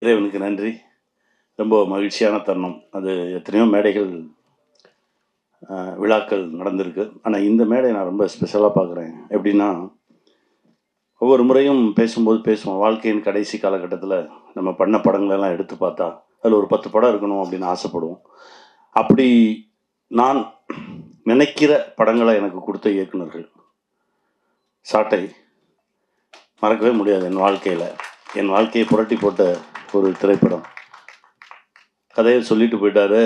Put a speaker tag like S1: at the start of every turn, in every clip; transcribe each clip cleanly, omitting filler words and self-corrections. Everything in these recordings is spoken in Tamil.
S1: இறைவனுக்கு நன்றி. ரொம்ப மகிழ்ச்சியான தருணம். அது எத்தனையோ மேடைகள், விழாக்கள் நடந்திருக்கு. ஆனா இந்த மேடை நான் ரொம்ப ஸ்பெஷலா பார்க்குறேன். எப்படின்னா, ஒவ்வொரு முறையும் பேசும்போது பேசுவோம். வாழ்க்கையின் கடைசி காலகட்டத்தில நம்ம பண்ண படங்களெல்லாம் எடுத்து பார்த்தா, அதில ஒரு 10 படம் இருக்கணும் அப்படின்னு ஆசைப்படுவோம். அப்படி நான் நினைக்கிற படங்கள எனக்கு கொடுத்த இயக்குனர்கள். சாட்டை மறக்கவே முடியாது என் வாழ்க்கையில. என் வாழ்க்கையை புரட்டி போட்ட ஒரு திரைப்படம். கதைய சொல்லிட்டு போயிட்டாரு.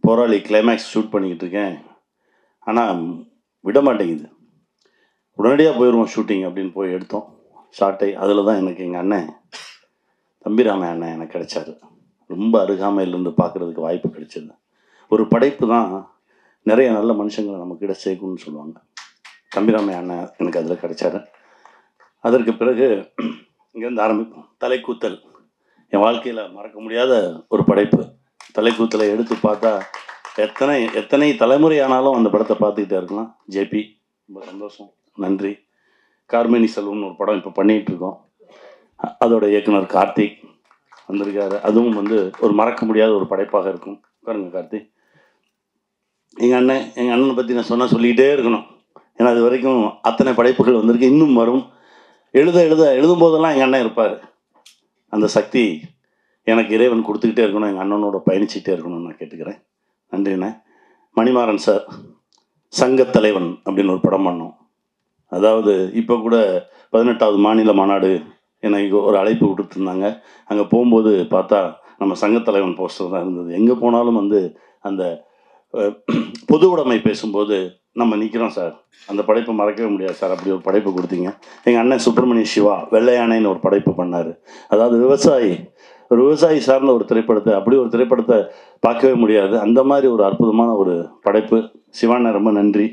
S1: போராளி கிளைமேக்ஸ் ஷூட் பண்ணிக்கிட்டு இருக்கேன். ஆனால் விட மாட்டேங்குது. உடனடியாக போயிடுவோம் ஷூட்டிங் அப்படின்னு போய் எடுத்தோம். ஷார்ட்டை அதில் தான் எனக்கு எங்கள் அண்ணன் தம்பிராமன் அண்ணன் எனக்கு கிடைச்சாரு. ரொம்ப அருகாமையிலேருந்து பார்க்குறதுக்கு வாய்ப்பு கிடைச்சது. ஒரு படைப்பு தான் நிறைய நல்ல மனுஷங்களை நம்மக்கிட்ட சேர்க்கும்னு சொல்லுவாங்க. தம்பிராமன் அண்ணன் எனக்கு அதில் கிடைச்சாரு. அதற்கு பிறகு இங்கேருந்து ஆரம்பிப்போம். தலைக்கூத்தல் என் வாழ்க்கையில் மறக்க முடியாத ஒரு படைப்பு. தலைக்கூத்தலை எடுத்து பார்த்தா எத்தனை தலைமுறை ஆனாலும் அந்த படத்தை பார்த்துக்கிட்டே இருக்கலாம். ஜேபி ரொம்ப சந்தோஷம், நன்றி. கார்மேனி செல்வம்னு ஒரு படம் இப்போ பண்ணிகிட்ருக்கோம். அதோட இயக்குனர் கார்த்திக் வந்திருக்காரு. அதுவும் ஒரு மறக்க முடியாத ஒரு படைப்பாக இருக்கும். பாருங்க கார்த்திக், எங்கள் அண்ணனை பற்றி நான் சொல்லிக்கிட்டே இருக்கணும். ஏன்னா அது வரைக்கும் அத்தனை படைப்புகள் வந்திருக்கு, இன்னும் வரும். எழுதும் போதெல்லாம் எங்கள் அண்ணன் இருப்பார். அந்த சக்தி எனக்கு இறைவன் கொடுத்துக்கிட்டே இருக்கணும். எங்கள் அண்ணனோட பயணிச்சுக்கிட்டே இருக்கணும்னு நான் கேட்டுக்கிறேன். நன்றிண்ணே. மணிமாறன் சார், சங்கத்தலைவன் அப்படின்னு ஒரு படம் பண்ணோம். அதாவது இப்போ கூட 18வது மாநில மாநாடு எனக்கு ஒரு அழைப்பு விட்டுருந்தாங்க. அங்கே போகும்போது பார்த்தா நம்ம சங்கத்தலைவன் போஸ்டர் தான் இருந்தது. எங்கே போனாலும் அந்த பொது உடைமை பேசும்போது நம்ம நிற்கிறோம் சார். அந்த படைப்பை மறக்கவே முடியாது சார். அப்படி ஒரு படைப்பு கொடுத்தீங்க. எங்கள் அண்ணன் சுப்பிரமணிய சிவா வெள்ளையானைன்னு ஒரு படைப்பு பண்ணார். அதாவது ஒரு விவசாயி சார்ந்த ஒரு திரைப்படத்தை, அப்படி ஒரு திரைப்படத்தை பார்க்கவே முடியாது. அந்த மாதிரி ஒரு அற்புதமான ஒரு படைப்பு. சிவாண்ண ரொம்ப நன்றி.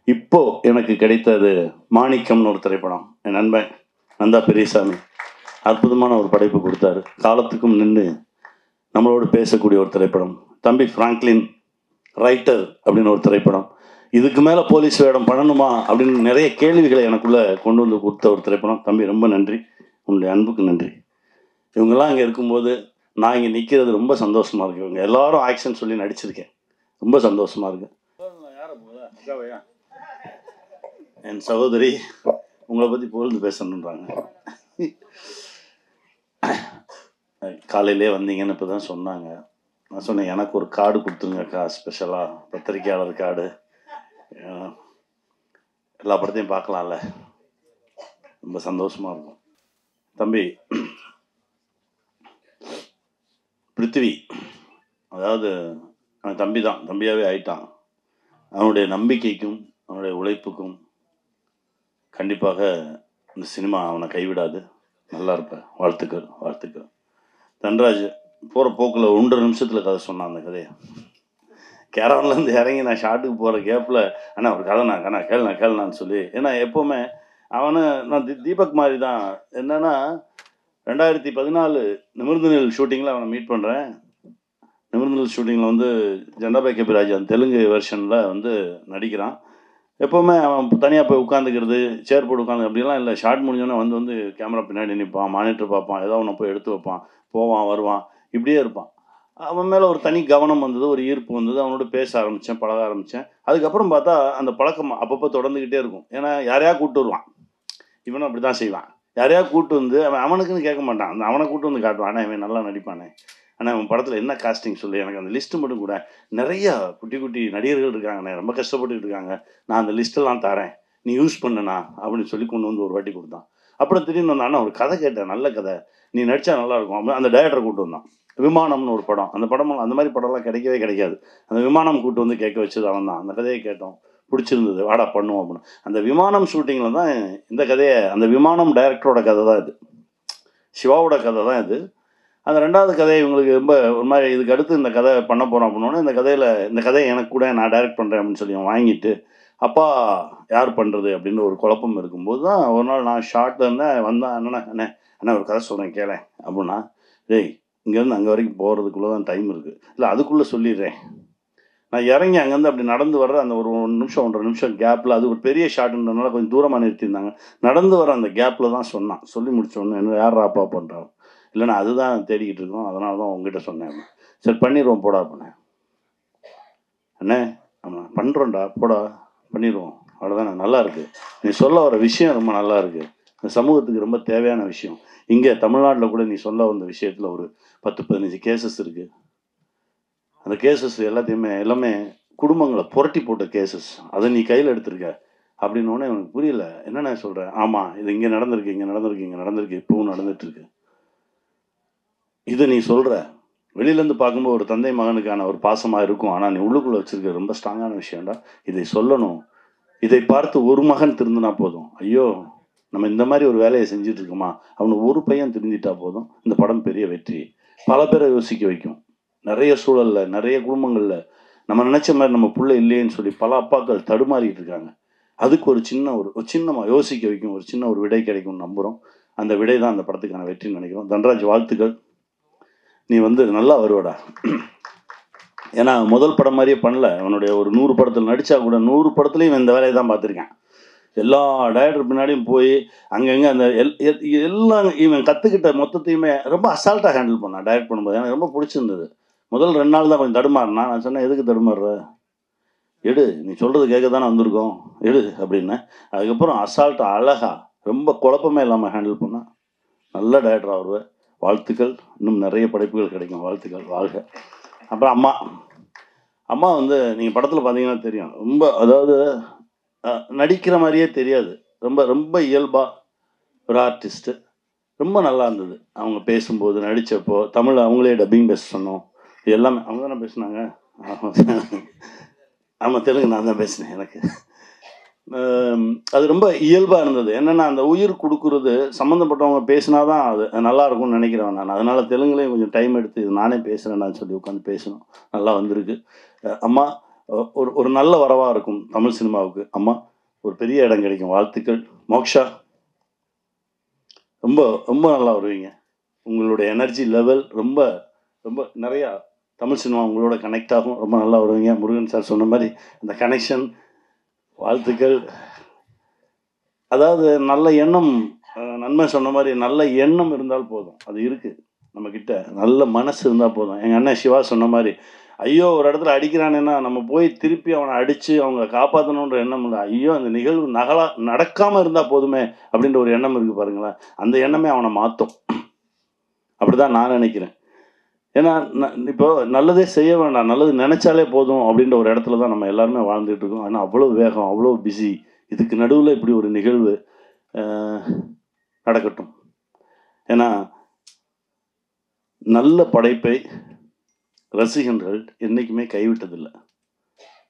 S1: இப்போ எனக்கு கிடைத்தது மாணிக்கம்னு ஒரு திரைப்படம். என் நண்பன் நந்தா பெரியசாமி அற்புதமான ஒரு படைப்பு கொடுத்தாரு. காலத்துக்கும் நின்று நம்மளோடு பேசக்கூடிய ஒரு திரைப்படம். தம்பி ஃப்ராங்க்லின் ரைட்டர் அப்படின்னு ஒரு திரைப்படம். இதுக்கு மேலே போலீஸ் வேடம் பண்ணணுமா அப்படின்னு நிறைய கேள்விகளை எனக்குள்ளே கொண்டு வந்து கொடுத்த ஒரு திரைப்படம். தம்பி ரொம்ப நன்றி, உங்களுடைய அன்புக்கு நன்றி. இவங்கெல்லாம் இங்கே இருக்கும்போது நான் இங்கே நிற்கிறது ரொம்ப சந்தோஷமாக இருக்கு. இவங்க எல்லாரும் ஆக்ஷன் சொல்லி நடிச்சிருக்கேன். ரொம்ப சந்தோஷமாக இருக்கு. என் சகோதரி உங்களை பற்றி புகழ்ந்து பேசணுன்றாங்க. காலையிலே வந்தீங்கன்னு இப்போ தான் சொன்னாங்க. நான் சொன்னேன், எனக்கு ஒரு கார்டு கொடுத்துருங்கக்கா, ஸ்பெஷலாக பத்திரிக்கையாளர் கார்டு. எல்லா படத்தையும் பார்க்கலாம்ல, ரொம்ப சந்தோஷமாக இருக்கும். தம்பி பிருத்திவி, அதாவது அவன் தம்பி தான், தம்பியாகவே ஆயிட்டான். அவனுடைய நம்பிக்கைக்கும் அவனுடைய உழைப்புக்கும் கண்டிப்பாக இந்த சினிமா அவனை கைவிடாது. நல்லா இருப்பேன். வாழ்த்துக்கள், வாழ்த்துக்கள். தன்ராஜ் போகிற போக்கில் 1.5 நிமிஷத்தில் கதை சொன்னான். அந்த கதையை கேரவன்லேருந்து இறங்கி நான் ஷாட்டுக்கு போகிற கேப்பில், அண்ணா ஒரு கதை நான் கேளுனான்னு சொல்லி, ஏன்னா எப்போவுமே நான் தீபக் மாதிரி தான். என்னென்னா 2014 நிமிர்ந்து நெல் ஷூட்டிங்கில் அவனை மீட் பண்ணுறேன். நிமிர்ந்து நெல் ஷூட்டிங்கில் ஜெண்டாபாய் கபிராஜன் தெலுங்கு வெர்ஷனில் நடிக்கிறான். எப்போவுமே அவன் தனியாக போய் உட்காந்துக்கிறது, சேர் போட்டு உட்காந்து அப்படிலாம் இல்லை. ஷார்ட் முடிஞ்சோன்னே வந்து கேமரா பின்னாடி நிற்பான், மானிட்டர் பார்ப்பான், ஏதோ ஒன்று போய் எடுத்து வைப்பான், போவான் வருவான், இப்படியே இருப்பான். அவன் மேலே ஒரு தனி கவனம் வந்தது, ஒரு ஈர்ப்பு வந்தது. அவனோட பேச ஆரம்பித்தேன், பழக ஆரம்பித்தேன். அதுக்கப்புறம் பார்த்தா அந்த பழக்கம் அப்பப்போ தொடர்ந்துக்கிட்டே இருக்கும். ஏன்னா யாரையா கூப்பிட்டு வருவான், இவனும் அப்படி தான் செய்வான். யாரையா கூப்பிட்டு வந்து அவனுக்குன்னு கேட்க மாட்டான், அந்த அவனை கூப்பிட்டு வந்து காட்டுவான். ஆனால் இவன் நல்லா நடிப்பானே, ஆனால் அவன் படத்தில் என்ன காஸ்டிங் சொல்லி எனக்கு அந்த லிஸ்ட்டு மட்டும் கூட. நிறையா குட்டி குட்டி நடிகர்கள் இருக்காங்கண்ணே, ரொம்ப கஷ்டப்பட்டுக்கிட்டு இருக்காங்க. நான் அந்த லிஸ்ட்டெல்லாம் தரேன், நீ யூஸ் பண்ணுண்ணா அப்படின்னு சொல்லி கொண்டு வந்து ஒரு வாட்டி கொடுத்தான். அப்புறம் திடீர்னு வந்தான், அண்ணா ஒரு கதை கேட்டேன், நல்ல கதை, நீ நடித்தா நல்லாயிருக்கும் அப்படின்னு அந்த டைரக்டரை கூப்பிட்டு வந்தான். விமானம்னு ஒரு படம். அந்த படமெல்லாம் அந்த மாதிரி படம்லாம் கிடைக்கவே கிடைக்காது. அந்த விமானம் கூப்பிட்டு வந்து கேட்க வச்சது அவன் தான். அந்த கதையை கேட்டோம், பிடிச்சிருந்தது, வாடா பண்ணுவோம் அப்படின்னு. அந்த விமானம் ஷூட்டிங்கில் தான் இந்த கதையை, அந்த விமானம் டைரக்டரோட கதை தான் இது, சிவாவோட கதை தான் இது. அந்த 2வது கதை இவங்களுக்கு ரொம்ப ஒரு மாதிரி, இதுக்கு அடுத்து இந்த கதை பண்ண போகிறோம் அப்படின்னோடனே, இந்த கதையை எனக்கு கூட நான் டைரக்ட் பண்ணுறேன் அப்படின்னு சொல்லி வாங்கிட்டு, அப்பா யார் பண்ணுறது அப்படின்னு ஒரு குழப்பம் இருக்கும்போது தான் ஒரு நாள் நான் ஷார்ட்டில் இருந்தேன். வந்தேன், அண்ணா ஒரு கதை சொல்கிறேன் கேளேன் அப்படின்னா, டேய் இங்கேருந்து அங்கே வரைக்கும் போகிறதுக்குள்ளே தான் டைம் இருக்குது, இல்லை அதுக்குள்ளே சொல்லிடுறேன். நான் இறங்கி அங்கேருந்து அப்படி நடந்து வர்ற அந்த ஒரு 1 நிமிஷம் 1.5 நிமிஷம் கேப்பில், அது ஒரு பெரிய ஷாட்டுன்றதுனால கொஞ்சம் தூரமாக நிறுத்தியிருந்தாங்க, நடந்து வர அந்த கேப்பில் தான் சொன்னான். சொல்லி முடிச்சோடனே, என்ன யார் அப்பா பண்ணுறான், இல்லைண்ணா அதுதான் தேடிக்கிட்டு இருக்கோம், அதனால தான் உங்ககிட்ட சொன்னேன். சரி பண்ணிடுவோம் போடா பண்ணேன். அண்ணே ஆமாம் பண்ணுறோம்டா போடா பண்ணிடுவோம், அவ்வளோதானே, நல்லா இருக்குது. நீ சொல்ல வர விஷயம் ரொம்ப நல்லா இருக்குது, இந்த சமூகத்துக்கு ரொம்ப தேவையான விஷயம். இங்கே தமிழ்நாட்டில் கூட நீ சொல்ல வந்த விஷயத்தில் ஒரு 10-15 கேசஸ் இருக்குது. அந்த கேசஸ் எல்லாமே குடும்பங்களை புரட்டி போட்ட கேசஸ். அதை நீ கையில் எடுத்திருக்க அப்படின்னோடனே எனக்கு புரியல. என்னென்ன சொல்கிறேன்? ஆமாம், இது இங்கே நடந்திருக்கு, இங்கே நடந்திருக்கு, இங்கே நடந்திருக்கு, இப்பவும் நடந்துகிட்ருக்கு. இதை நீ சொல்கிற வெளியிலேருந்து பார்க்கும்போது ஒரு தந்தை மகனுக்கான ஒரு பாசமாக இருக்கும். ஆனால் நீ உள்ளுக்குள்ளே வச்சுருக்க ரொம்ப ஸ்ட்ராங்கான விஷயம்டா. இதை சொல்லணும். இதை பார்த்து ஒரு மகன் திருந்தினா போதும். ஐயோ நம்ம இந்த மாதிரி ஒரு வேலையை செஞ்சுட்டு இருக்கோமா, அவனுக்கு ஒரு பையன் திருந்திட்டா போதும், இந்த படம் பெரிய வெற்றி. பல பேரை யோசிக்க வைக்கும். நிறைய சூழலில் நிறைய குடும்பங்களில் நம்ம நினச்ச மாதிரி நம்ம பிள்ளை இல்லையேன்னு சொல்லி பல அப்பாக்கள் தடுமாறிட்டு இருக்காங்க. அதுக்கு ஒரு சின்னமாக யோசிக்க வைக்கும், ஒரு சின்ன ஒரு விடை கிடைக்கும்னு நம்புகிறோம். அந்த விடை தான் அந்த படத்துக்கான வெற்றின்னு நினைக்கிறோம். தன்ராஜ் வாழ்த்துக்கள், நீ நல்லா வருவடா. ஏன்னா முதல் படம் மாதிரியே பண்ணல. அவனுடைய ஒரு 100 படத்தில் நடித்தா கூட 100 படத்துலையும் இந்த வேலையை தான் பார்த்துருக்கேன். எல்லா டைரக்டர் பின்னாடியும் போய் அங்கங்கே அந்த எல்லாம் இவன் கற்றுக்கிட்ட மொத்தத்தையுமே ரொம்ப அசால்ட்டாக ஹேண்டில் பண்ணான் டைரக்ட் பண்ணும்போது. எனக்கு ரொம்ப பிடிச்சிருந்தது. முதல் 2 நாள் தான் கொஞ்சம் தடுமாறினா. நான் சொன்னேன், எதுக்கு தடுமாறுற, எடு, நீ சொல்கிறது கேட்க தானே வந்திருக்கோம், எடு அப்படின்னு. அதுக்கப்புறம் அசால்ட்டாக அழகாக ரொம்ப குழப்பமே இல்லாமல் ஹேண்டில் பண்ணால் நல்ல டைரக்டராக வருவேன். வாழ்த்துக்கள், இன்னும் நிறைய படைப்புகள் கிடைக்கும். வாழ்த்துக்கள், வாழ்க. அப்புறம் அம்மா நீங்கள் படத்தில் பார்த்தீங்கன்னா தெரியும், ரொம்ப அதாவது நடிக்கிற மாதிரியே தெரியாது, ரொம்ப ரொம்ப இயல்பாக ஒரு ஆர்டிஸ்ட்டு. ரொம்ப நல்லா இருந்தது அவங்க பேசும்போது, நடித்தப்போ. தமிழ் அவங்களே டப்பிங் பேச சொன்னோம். இது எல்லாமே அவங்க தானே பேசுனாங்க. ஆமாம், தெலுங்கு நான் தான் பேசினேன். எனக்கு அது ரொம்ப இயல்பாக இருந்தது. என்னென்னா அந்த உயிர் கொடுக்குறது சம்மந்தப்பட்டவங்க பேசினா தான் அது நல்லாயிருக்கும்னு நினைக்கிறேன் நான். அதனால் தெலுங்குலேயும் கொஞ்சம் டைம் எடுத்து இது நானே பேசுகிறேன்னு சொல்லி உட்காந்து பேசணும். நல்லா வந்திருக்கு. அம்மா ஒரு நல்ல வரவாக இருக்கும் தமிழ் சினிமாவுக்கு. அம்மா ஒரு பெரிய இடம் கிடைக்கும். வாழ்த்துக்கள். மோக்ஷா ரொம்ப ரொம்ப நல்லா வருவீங்க. உங்களுடைய எனர்ஜி லெவல் ரொம்ப ரொம்ப நிறையா தமிழ் சினிமா உங்களோட கனெக்ட் ஆகும். ரொம்ப நல்லா வருவீங்க. முருகன் சார் சொன்ன மாதிரி அந்த கனெக்ஷன். வாழ்த்துக்கள். அதாவது நல்ல எண்ணம், நன்மை சொன்ன மாதிரி நல்ல எண்ணம் இருந்தால் போதும். அது இருக்குது நம்மக்கிட்ட. நல்ல மனசு இருந்தால் போதும். எங்கள் அண்ணன் சிவா சொன்ன மாதிரி, ஐயோ ஒரு இடத்துல அடிக்கிறானேன்னா நம்ம போய் திருப்பி அவனை அடித்து அவங்க காப்பாற்றணுன்ற எண்ணம் இல்லை. ஐயோ அந்த நிகழ்வு நடக்காமல் இருந்தால் போதுமே அப்படின்ற ஒரு எண்ணம் இருக்குது பாருங்களேன். அந்த எண்ணமே அவனை மாற்றும். அப்படி தான் நான் நினைக்கிறேன். ஏன்னா இப்போ நல்லதே செய்ய வேண்டாம், நல்லது நினச்சாலே போதும் அப்படின்ற ஒரு இடத்துல தான் நம்ம எல்லாருமே வாழ்ந்துட்டு இருக்கோம். ஆனால் அவ்வளோ வேகம், அவ்வளோ பிஸி. இதுக்கு நடுவில் இப்படி ஒரு நிகழ்வு நடக்கட்டும். ஏன்னா நல்ல படைப்பை ரசிகர்கள் என்றைக்குமே கைவிட்டதில்லை.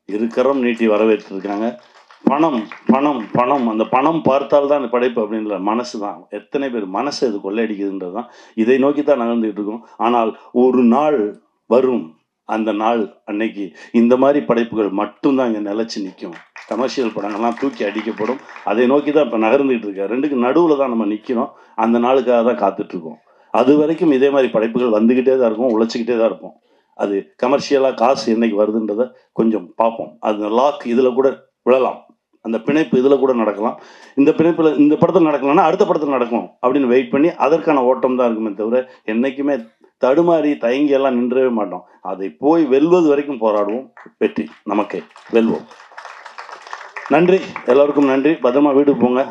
S1: இருக்கரம் நீட்டி வரவேற்றிருக்காங்க. பணம் பணம் பணம், அந்த பணம் பார்த்தால்தான் அந்த படைப்பு அப்படின்ற மனசு தான். எத்தனை பேர் மனசை இது கொள்ளையடிக்குதுன்றது தான். இதை நோக்கி தான் நகர்ந்துகிட்டு இருக்கோம். ஆனால் ஒரு நாள் வரும், அந்த நாள் அன்னைக்கு இந்த மாதிரி படைப்புகள் மட்டும்தான் இங்கே நிலச்சி நிற்கும். கமர்ஷியல் படங்கள்லாம் தூக்கி அடிக்கப்படும். அதை நோக்கி தான் இப்போ நகர்ந்துகிட்டு இருக்கேன். ரெண்டுக்கு நடுவில் தான் நம்ம நிற்கிறோம். அந்த நாளுக்காக தான் காத்துட்ருக்கோம். அது வரைக்கும் இதே மாதிரி படைப்புகள் வந்துக்கிட்டே தான் இருக்கும், உழைச்சிக்கிட்டே தான் இருப்போம். அது கமர்ஷியலாக காசு என்னைக்கு வருதுன்றதை கொஞ்சம் பார்ப்போம். அது லாக் இதில் கூட விழலாம், அந்த பிணைப்பு இதில் கூட நடக்கலாம். இந்த பிணைப்பில் இந்த படத்தில் நடக்கலன்னா அடுத்த படத்தில் நடக்கும் அப்படின்னு வெயிட் பண்ணி அதற்கான ஓட்டம் தான் இருக்குமே தவிர என்றைக்குமே தடுமாறி தயங்கியெல்லாம் நின்றவே மாட்டோம். அதை போய் வெல்வது வரைக்கும் போராடுவோம். வெற்றி நமக்கே, வெல்வோம். நன்றி, எல்லோருக்கும் நன்றி. பத்திரமா வீட்டுக்கு போங்க.